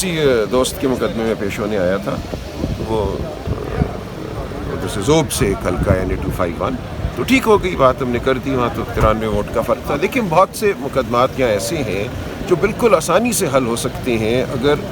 کسی دوست کے مقدمے میں پیش ہونے آیا تھا، وہ جیسے زوب سے ایک حلقہ یعنی 251 تو ٹھیک ہو گئی بات، ہم نے کر دی، وہاں تو 93 ووٹ کا فرق تھا. لیکن بہت سے مقدمات یہاں ایسے ہیں جو بالکل آسانی سے حل ہو سکتے ہیں اگر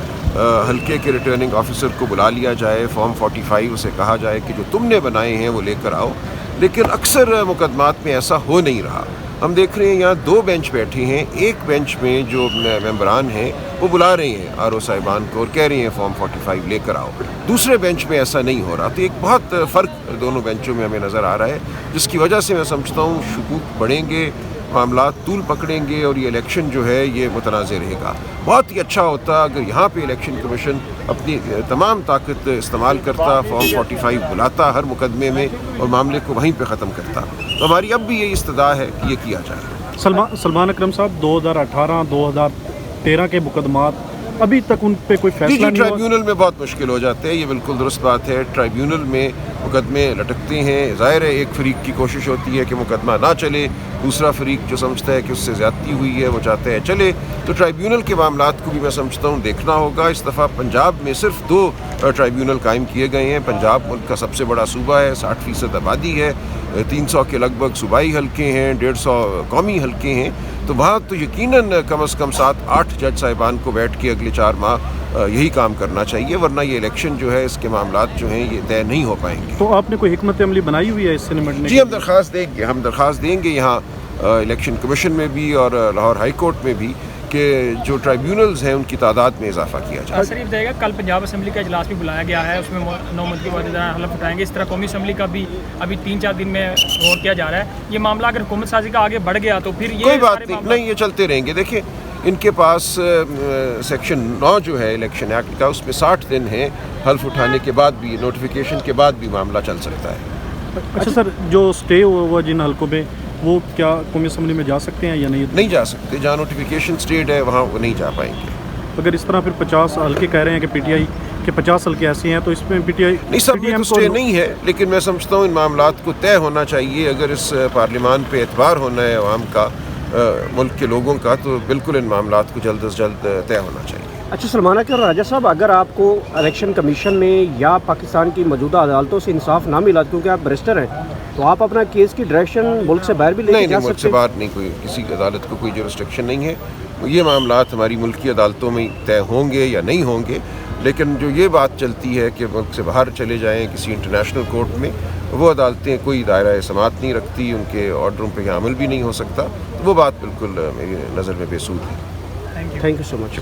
حلقے کے ریٹرننگ آفیسر کو بلا لیا جائے، فارم 45 اسے کہا جائے کہ جو تم نے بنائے ہیں وہ لے کر آؤ. لیکن اکثر مقدمات میں ایسا ہو نہیں رہا. ہم دیکھ رہے ہیں یہاں 2 بینچ بیٹھے ہیں، ایک بینچ میں جو ممبران ہیں وہ بلا رہے ہیں RO صاحبان کو اور کہہ رہے ہیں فارم 45 لے کر آؤ. دوسرے بینچ میں ایسا نہیں ہو رہا. تو ایک بہت فرق دونوں بینچوں میں ہمیں نظر آ رہا ہے، جس کی وجہ سے میں سمجھتا ہوں شکوک بڑھیں گے، معاملات طول پکڑیں گے اور یہ الیکشن جو ہے یہ متنازع رہے گا. بہت ہی اچھا ہوتا اگر یہاں پہ الیکشن کمیشن اپنی تمام طاقت استعمال کرتا، فارم 45 بلاتا ہر مقدمے میں اور معاملے کو وہیں پہ ختم کرتا. تو ہماری اب بھی یہ استدعا ہے کہ یہ کیا جائے. سلمان اکرم صاحب 2018 2013 کے مقدمات ابھی تک ان پہ کوئی فیصلہ نہیں ہوا؟ ٹرائیبیونل میں بہت مشکل ہو جاتے ہیں، یہ بالکل درست بات ہے. ٹرائیبیونل میں مقدمے لٹکتے ہیں. ظاہر ہے ایک فریق کی کوشش ہوتی ہے کہ مقدمہ نہ چلے، دوسرا فریق جو سمجھتا ہے کہ اس سے زیادتی ہوئی ہے وہ چاہتے ہیں چلے. تو ٹرائیبیونل کے معاملات کو بھی میں سمجھتا ہوں دیکھنا ہوگا. اس دفعہ پنجاب میں صرف 2 ٹرائیبیونل قائم کیے گئے ہیں. پنجاب ملک کا سب سے بڑا صوبہ ہے، 60% آبادی ہے، 300 کے لگ بھگ صوبائی حلقے ہیں، 150 قومی حلقے ہیں. تو وہاں تو یقیناً کم از کم 7-8 جج صاحبان کو بیٹھ کے اگلے 4 ماہ یہی کام کرنا چاہیے، ورنہ یہ الیکشن جو ہے اس کے معاملات جو ہیں یہ طے نہیں ہو پائیں گے. تو آپ نے کوئی حکمت عملی بنائی ہوئی ہے اس سے نمٹنے؟ جی ہم درخواست دیں گے یہاں الیکشن کمیشن میں بھی اور لاہور ہائی کورٹ میں بھی کہ جو ٹرائیبیونلز ہیں ان کی تعداد میں اضافہ کیا جائے. شریف جائے گا. کل پنجاب اسمبلی کا اجلاس بھی بلایا گیا ہے، اس میں 9 منتھ کے بعد حلف اٹھائیں گے. اس طرح قومی اسمبلی کا بھی ابھی 3-4 دن میں غور کیا جا رہا ہے. یہ معاملہ اگر حکومت سازی کا آگے بڑھ گیا تو پھر یہ کوئی بات نہیں، یہ چلتے رہیں گے. دیکھیں ان کے پاس سیکشن 9 جو ہے الیکشن ایکٹ کا، اس میں 60 دن ہیں. حلف اٹھانے کے بعد بھی، نوٹیفیکیشن کے بعد بھی معاملہ چل سکتا ہے. اچھا سر، جو اسٹے ہوا جن حلقوں میں وہ کیا قومی اسمبلی میں جا سکتے ہیں یا نہیں؟ نہیں جا سکتے. جہاں نوٹیفیکیشن اسٹیٹ ہے وہاں وہ نہیں جا پائیں گے. اگر اس طرح پھر 50 حلقے کہہ رہے ہیں کہ PTI کے 50 حلقے ایسے ہیں تو اس میں PTI نہیں، سب میں تو اسٹے نہیں ہے. لیکن میں سمجھتا ہوں ان معاملات کو طے ہونا چاہیے. اگر اس پارلیمان پہ اعتبار ہونا ہے عوام کا، ملک کے لوگوں کا، تو بالکل ان معاملات کو جلد از جلد طے ہونا چاہیے. اچھا سلمان اکرم راجہ صاحب، اگر آپ کو الیکشن کمیشن میں یا پاکستان کی موجودہ عدالتوں سے انصاف نہ ملا کیونکہ آپ بیرسٹر ہیں، تو آپ اپنا کیس کی ڈائریکشن ملک سے باہر بھی لے کے جا سکتے ہیں؟ نہیں، ملک سے باہر نہیں. کوئی کسی عدالت کو کوئی جورسڈکشن نہیں ہے. یہ معاملات ہماری ملکی عدالتوں میں طے ہوں گے یا نہیں ہوں گے. لیکن جو یہ بات چلتی ہے کہ ملک سے باہر چلے جائیں کسی انٹرنیشنل کورٹ میں، وہ عدالتیں کوئی دائرہ سماعت نہیں رکھتی، ان کے آرڈروں پہ عمل بھی نہیں ہو سکتا. وہ بات بالکل میری نظر میں بے سود ہے. Thank you so much.